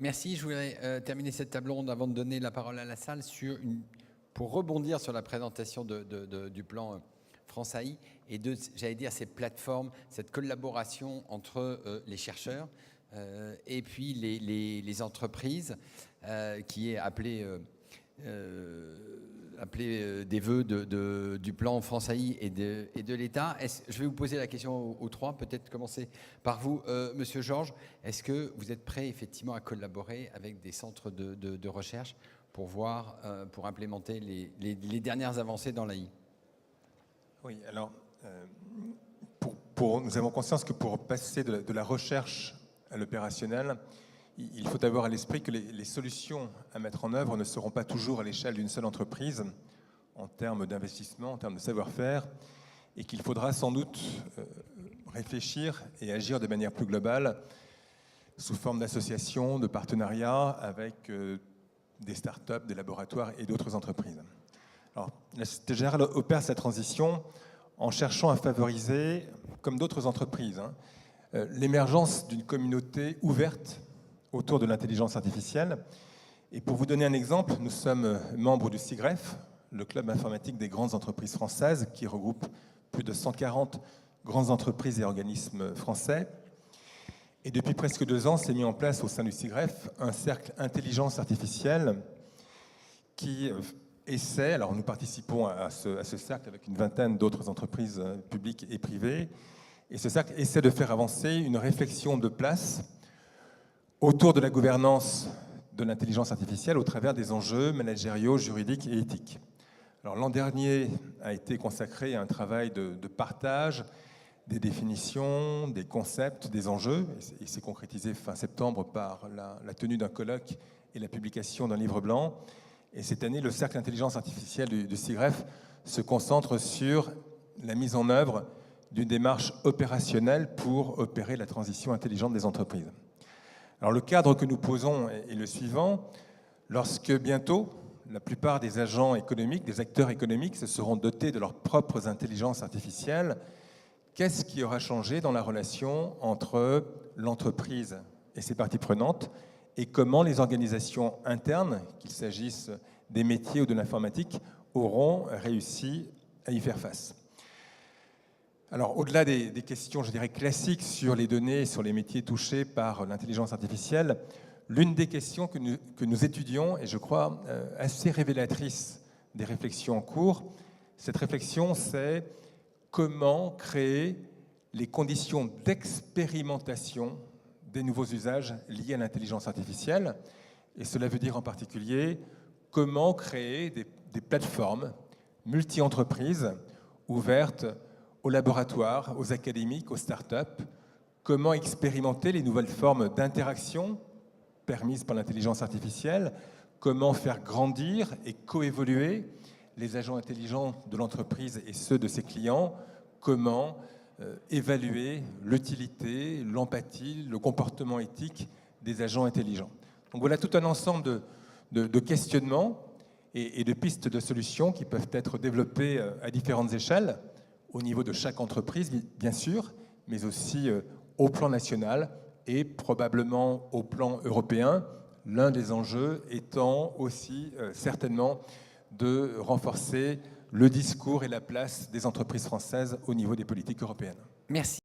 Merci. Je voudrais terminer cette table ronde avant de donner la parole à la salle pour rebondir sur la présentation du plan France AI et j'allais dire, ces plateformes, cette collaboration entre les chercheurs et puis les entreprises qui est appelée des vœux du plan France AI et de l'État. Je vais vous poser la question aux trois, peut-être commencer par vous, Monsieur Georges. Est-ce que vous êtes prêt effectivement à collaborer avec des centres de recherche pour implémenter les dernières avancées dans l'AI? Oui, alors, nous avons conscience que pour passer de la recherche à l'opérationnel, il faut avoir à l'esprit que les solutions à mettre en œuvre ne seront pas toujours à l'échelle d'une seule entreprise en termes d'investissement, en termes de savoir-faire, et qu'il faudra sans doute réfléchir et agir de manière plus globale sous forme d'associations, de partenariats avec des startups, des laboratoires et d'autres entreprises. Alors, la Société Générale opère cette transition en cherchant à favoriser, comme d'autres entreprises, l'émergence d'une communauté ouverte autour de l'intelligence artificielle. Et pour vous donner un exemple, nous sommes membres du CIGREF, le club informatique des grandes entreprises françaises, qui regroupe plus de 140 grandes entreprises et organismes français. Et depuis presque 2 ans, s'est mis en place au sein du CIGREF un cercle intelligence artificielle qui essaie, alors nous participons à ce cercle avec une vingtaine d'autres entreprises publiques et privées, et ce cercle essaie de faire avancer une réflexion de place autour de la gouvernance de l'intelligence artificielle au travers des enjeux managériaux, juridiques et éthiques. Alors, l'an dernier a été consacré à un travail de partage des définitions, des concepts, des enjeux, et s'est concrétisé fin septembre par la tenue d'un colloque et la publication d'un livre blanc. Et cette année, le cercle intelligence artificielle du CIGREF se concentre sur la mise en œuvre d'une démarche opérationnelle pour opérer la transition intelligente des entreprises. Alors, le cadre que nous posons est le suivant. Lorsque bientôt, la plupart des agents économiques, des acteurs économiques se seront dotés de leurs propres intelligences artificielles, qu'est-ce qui aura changé dans la relation entre l'entreprise et ses parties prenantes et comment les organisations internes, qu'il s'agisse des métiers ou de l'informatique, auront réussi à y faire face? Alors, au-delà des questions, je dirais, classiques sur les données, sur les métiers touchés par l'intelligence artificielle, l'une des questions que nous étudions, et je crois assez révélatrice des réflexions en cours, cette réflexion, c'est comment créer les conditions d'expérimentation des nouveaux usages liés à l'intelligence artificielle. Et cela veut dire en particulier comment créer des plateformes multi-entreprises ouvertes aux laboratoires, aux académiques, aux startups, comment expérimenter les nouvelles formes d'interaction permises par l'intelligence artificielle, comment faire grandir et coévoluer les agents intelligents de l'entreprise et ceux de ses clients, comment évaluer l'utilité, l'empathie, le comportement éthique des agents intelligents. Donc voilà tout un ensemble de questionnements et de pistes de solutions qui peuvent être développées à différentes échelles, au niveau de chaque entreprise, bien sûr, mais aussi au plan national et probablement au plan européen, l'un des enjeux étant aussi certainement de renforcer le discours et la place des entreprises françaises au niveau des politiques européennes. Merci.